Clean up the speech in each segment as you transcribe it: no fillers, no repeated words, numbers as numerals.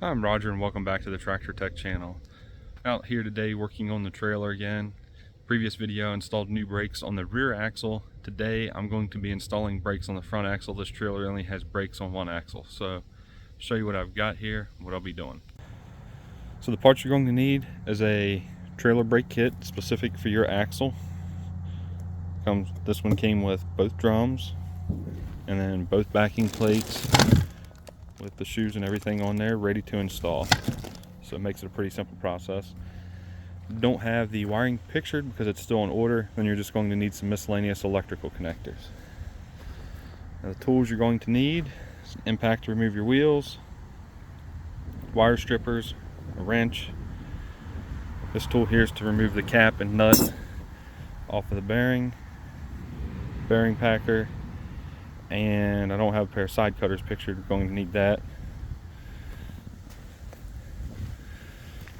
I'm Roger and welcome back to the Tractor Tech channel. Out here today working on the trailer again. Previous video installed new brakes on the rear axle. Today I'm going to be installing brakes on the front axle. This trailer only has brakes on one axle. So I'll show you what I've got here, what I'll be doing. So the parts you're going to need is a trailer brake kit specific for your axle. This one came with both drums and then both backing plates with the shoes and everything on there ready to install. So it makes it a pretty simple process. Don't have the wiring pictured because it's still in order, then you're just going to need some miscellaneous electrical connectors. Now the tools you're going to need is an impact to remove your wheels, wire strippers, a wrench. This tool here is to remove the cap and nut off of the bearing packer, and I don't have a pair of side cutters pictured. We're going to need that.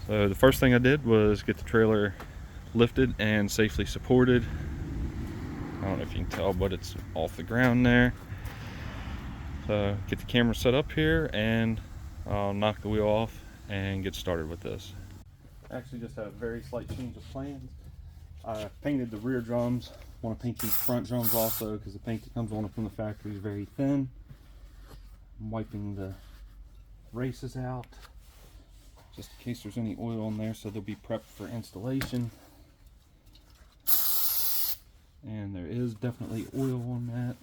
So the first thing I did was get the trailer lifted and safely supported. I don't know if you can tell, but it's off the ground there. So get the camera set up here and I'll knock the wheel off and get started with this. I actually just had a very slight change of plans. I painted the rear drums. I want to paint these front drums also because the paint that comes on from the factory is very thin. I'm wiping the races out just in case there's any oil on there, so they'll be prepped for installation. And there is definitely oil on that.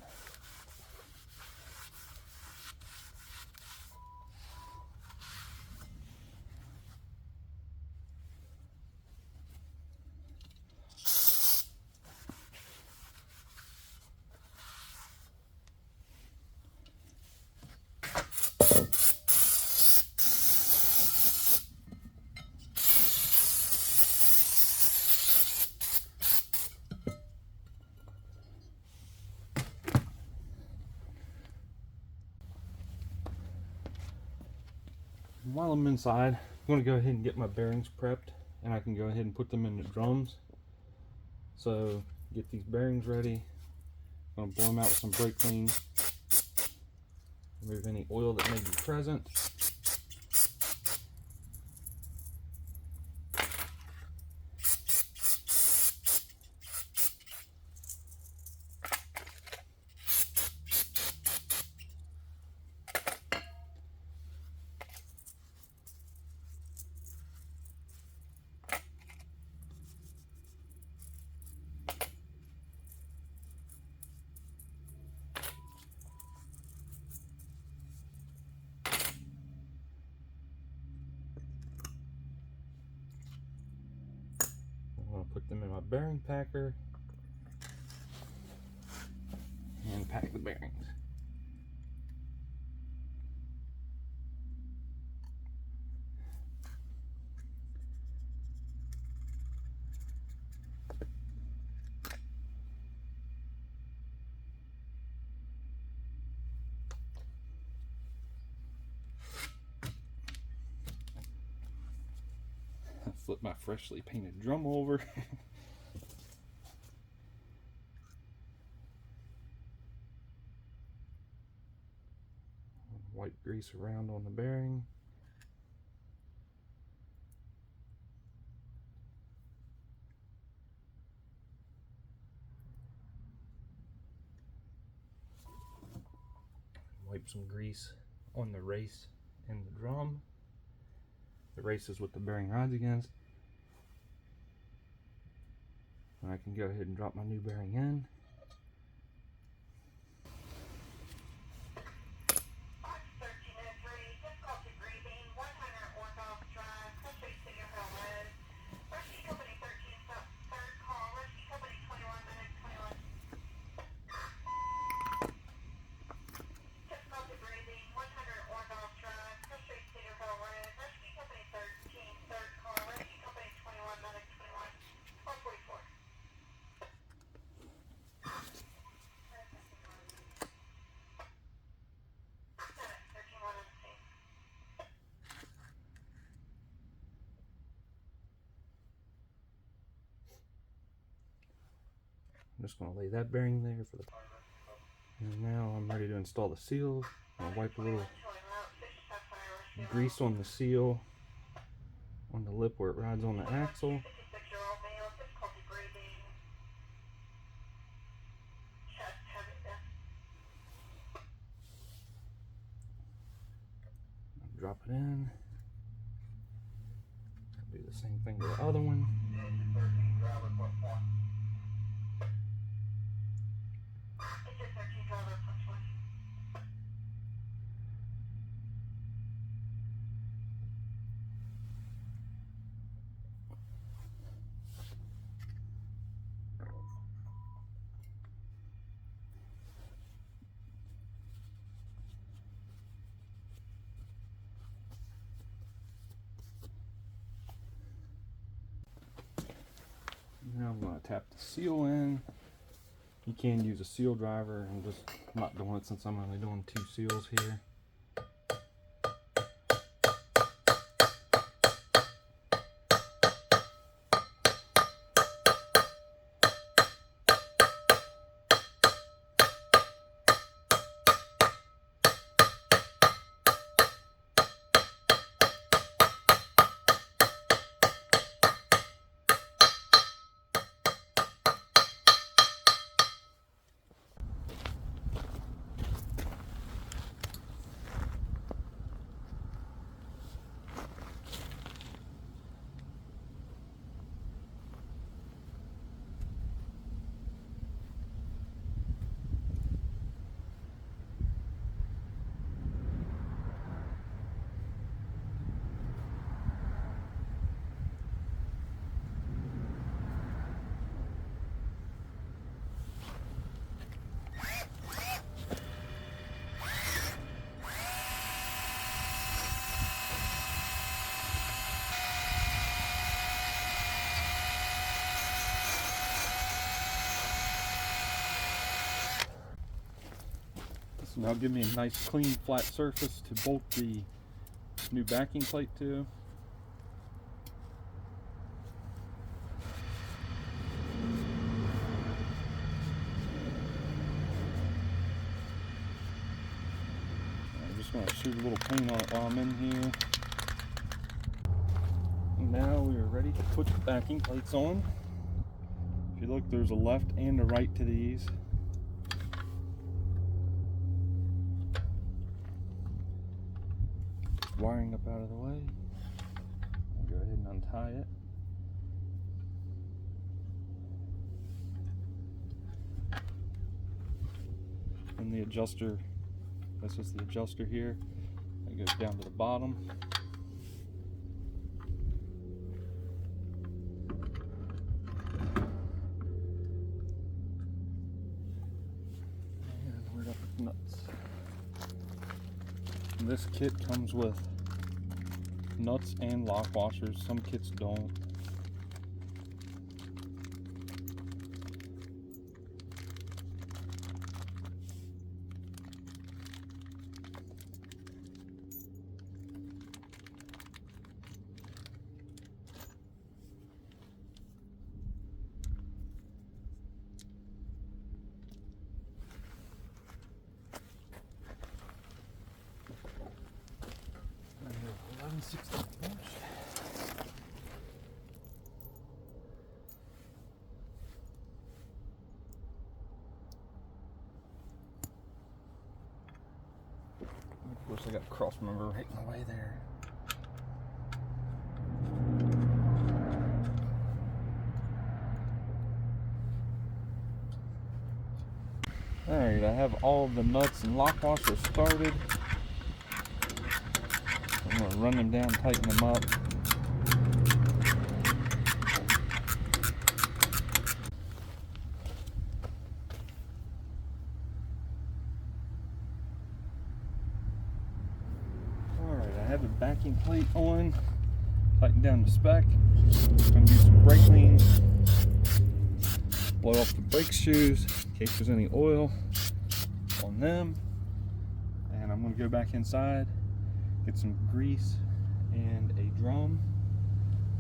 While I'm inside, I'm going to go ahead and get my bearings prepped, and I can go ahead and put them in the drums. So get these bearings ready. I'm going to blow them out with some brake clean, remove any oil that may be present. I'm going to put them in my bearing packer and pack the bearings. Flip my freshly painted drum over. Wipe grease around on the bearing. Wipe some grease on the race and the drum. The race is what the bearing rides against. And I can go ahead and drop my new bearing in. I'm just going to lay that bearing there for the. And now I'm ready to install the seals. I'll wipe a little grease on the seal on the lip where it rides on the axle. Drop it in. Do the same thing to the other one. Now I'm going to tap the seal in. You can use a seal driver. I'm just not doing it since I'm only doing 2 seals here. Now give me a nice clean flat surface to bolt the new backing plate to. I'm just going to shoot a little paint on it while I'm in here. And now we are ready to put the backing plates on. If you look, there's a left and a right to these. Wiring up out of the way. I'll go ahead and untie it. And the adjuster, this is the adjuster here. It goes down to the bottom. And we're up with nuts. This kit comes with nuts and lock washers. Some kits don't. Of course, I got cross member right in the way there. Alright, I have all of the nuts and lock washers started. I'm going to run them down, tighten them up. Alright, I have the backing plate on, tighten down the spec. I'm going to use some brake clean, blow off the brake shoes in case there's any oil on them. And I'm going to go back inside, get some grease and a drum,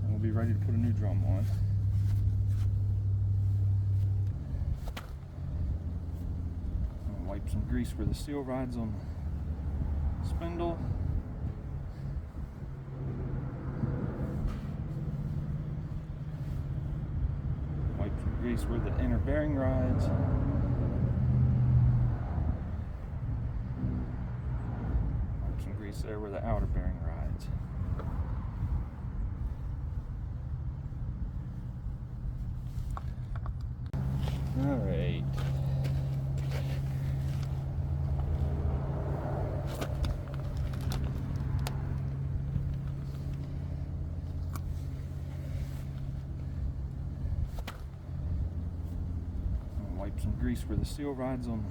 and we'll be ready to put a new drum on. I'm going to wipe some grease where the seal rides on the spindle. grease where the inner bearing rides. Wipe some grease there where the outer bearing rides. All right. Wipe some grease where the seal rides on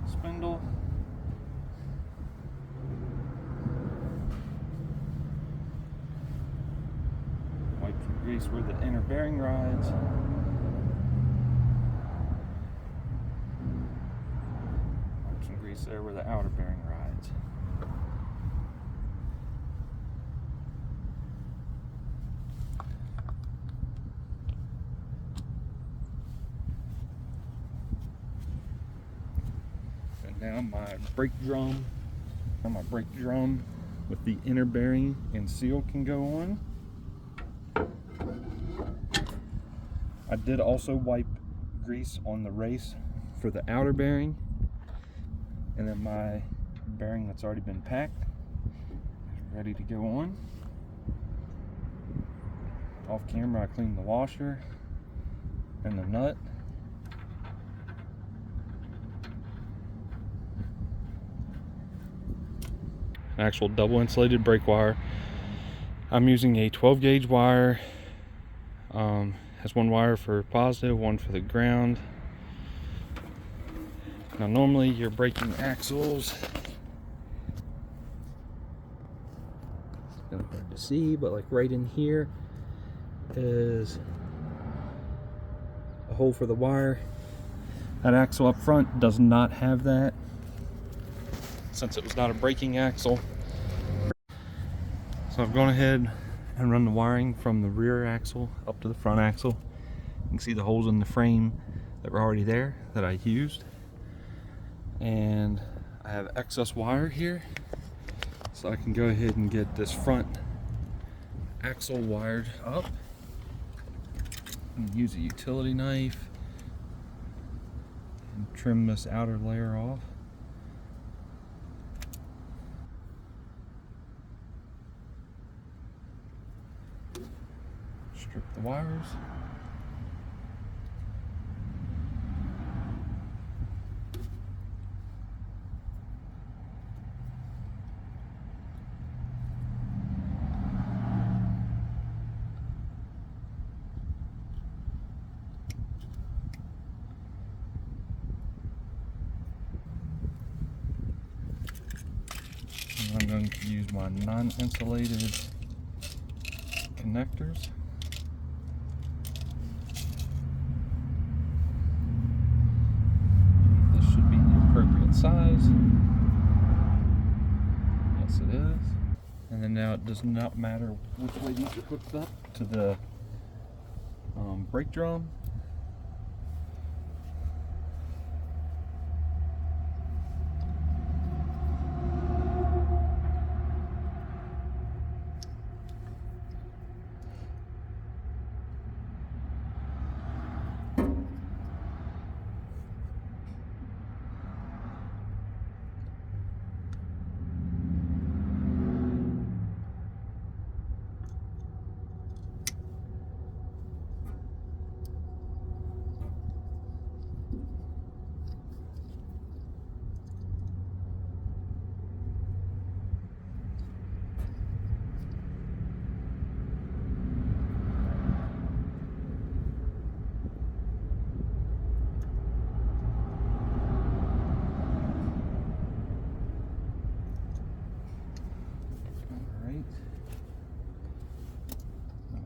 the spindle. Wipe some grease where the inner bearing rides. Wipe some grease there where the outer bearing rides. Now my brake drum with the inner bearing and seal can go on. I did also wipe grease on the race for the outer bearing, and then my bearing that's already been packed is ready to go on. Off camera I cleaned the washer and the nut. Actual double insulated brake wire. I'm using a 12 gauge wire. Has one wire for positive, one for the ground. Now normally your braking axles, it's kind of hard to see, but like right in here is a hole for the wire. That axle up front does not have that, since it was not a braking axle. So I've gone ahead and run the wiring from the rear axle up to the front axle. You can see the holes in the frame that were already there that I used. And I have excess wire here, so I can go ahead and get this front axle wired up and use a utility knife and trim this outer layer off. Strip the wires. And I'm going to use my non-insulated connectors. Size. Yes, it is. And then now it does not matter which way these are hooked up to the brake drum.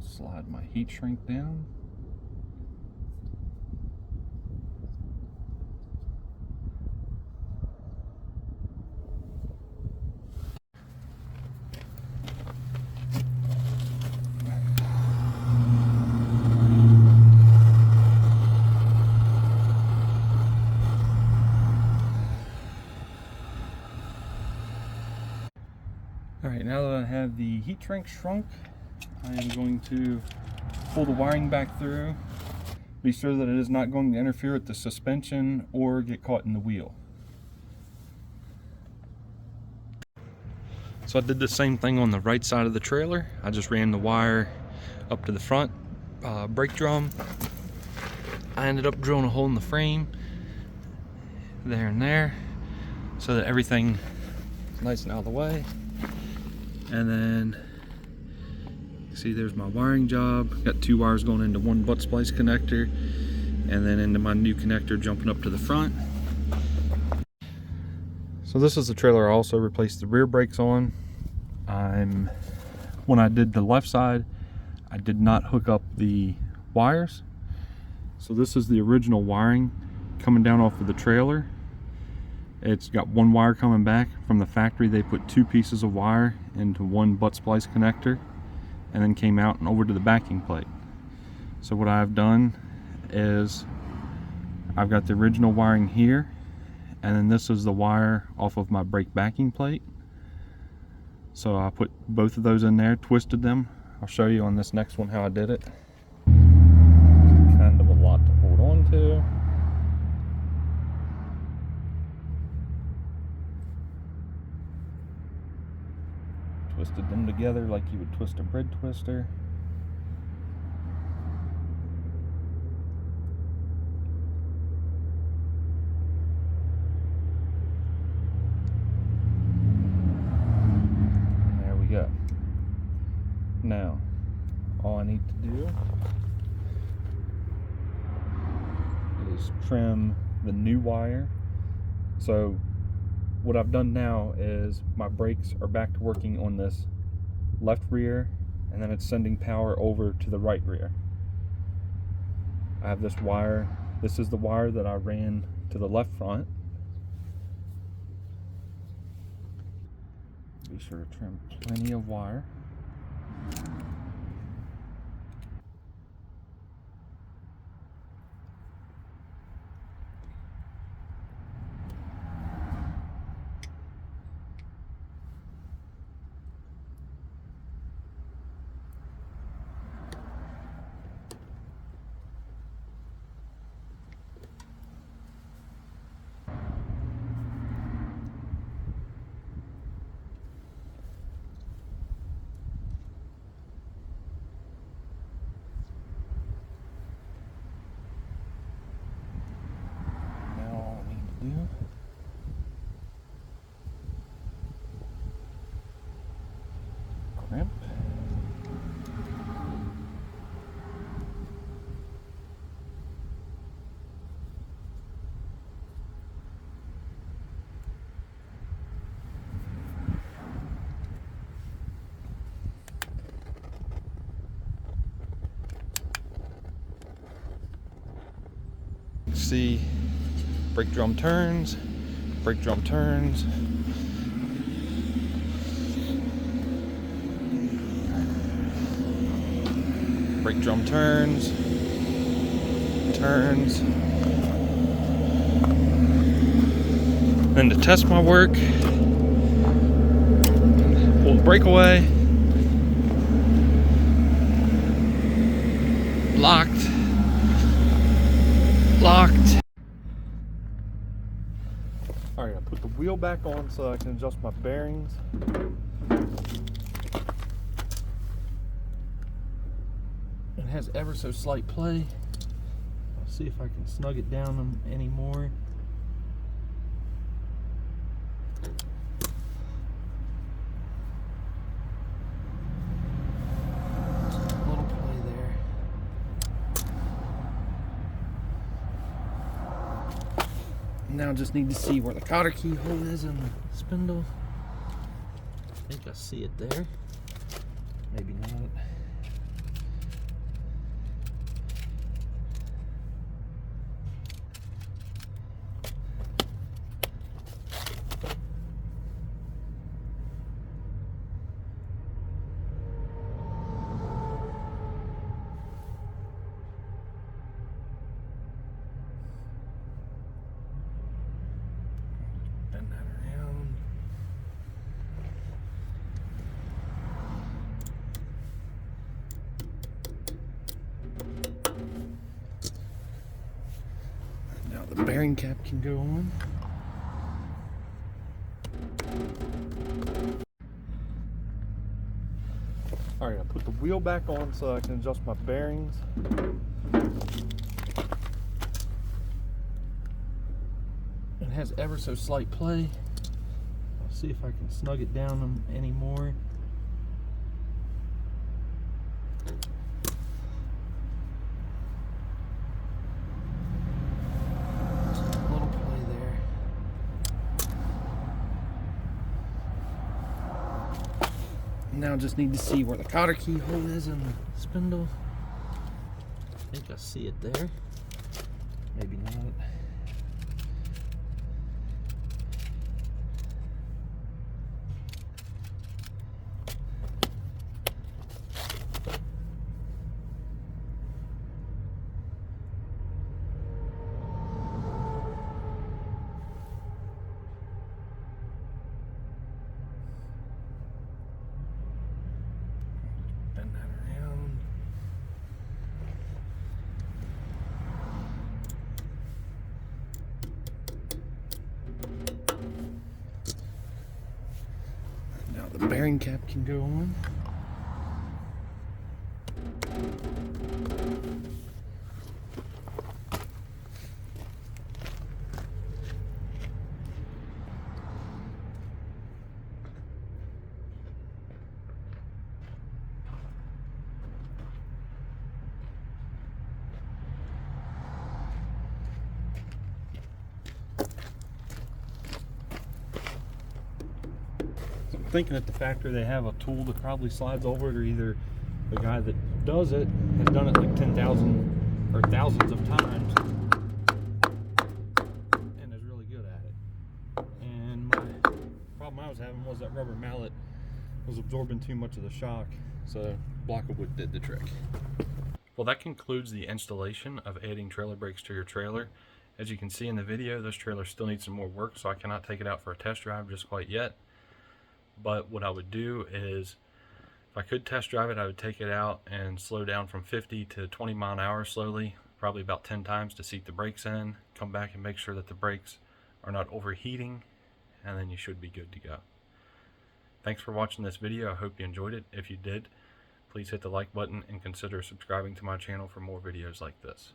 Slide my heat shrink down. All right, now that I have the heat shrink shrunk, I am going to pull the wiring back through Be sure that it is not going to interfere with the suspension or get caught in the wheel. So I did the same thing on the right side of the trailer. I just ran the wire up to the front brake drum. I ended up drilling a hole in the frame there and there so that everything is nice and out of the way. And then see, there's my wiring job. Got 2 wires going into one butt splice connector and then into my new connector jumping up to the front. So this is the trailer I also replaced the rear brakes on. When I did the left side, I did not hook up the wires. So this is the original wiring coming down off of the trailer. It's got 1 wire coming back from the factory. They put 2 pieces of wire into one butt splice connector and then came out and over to the backing plate. So what I've done is I've got the original wiring here, and then this is the wire off of my brake backing plate. So I put both of those in there, twisted them. I'll show you on this next one how I did it. Kind of a lot to hold on to. Twisted them together like you would twist a bread twister. Go. Now, all I need to do is trim the new wire. So what I've done now is my brakes are back to working on this left rear, and then it's sending power over to the right rear. I have this wire. This is the wire that I ran to the left front. Be sure to trim plenty of wire. Yeah. Crimp. See, brake drum turns, brake drum turns. Brake drum turns, turns. Then to test my work, pull the brake away, locked, locked. Alright, I put the wheel back on so I can adjust my bearings. It has ever so slight play. I'll see if I can snug it down any more. Just a little play there. Now I just need to see where the cotter keyhole is in the spindle. I think I see it there. Maybe not. Bend that around. bearing cap can go on. Alright, I put the wheel back on so I can adjust my bearings. It has ever so slight play. I'll see if I can snug it down any more. Just a little play there. Now I just need to see where the cotter keyhole is in the spindle. I think I see it there. Maybe not. Bend that around. Now the bearing cap can go on. Thinking at the factory they have a tool that probably slides over it, or either the guy that does it has done it like 10,000 or thousands of times and is really good at it. And my problem I was having was that rubber mallet was absorbing too much of the shock, so block of wood did the trick. Well, that concludes the installation of adding trailer brakes to your trailer. As you can see in the video, this trailer still needs some more work, so I cannot take it out for a test drive just quite yet. But what I would do is, if I could test drive it, I would take it out and slow down from 50 to 20 mile an hour slowly, probably about 10 times to seat the brakes in, come back and make sure that the brakes are not overheating, and then you should be good to go. Thanks for watching this video. I hope you enjoyed it. If you did, please hit the like button and consider subscribing to my channel for more videos like this.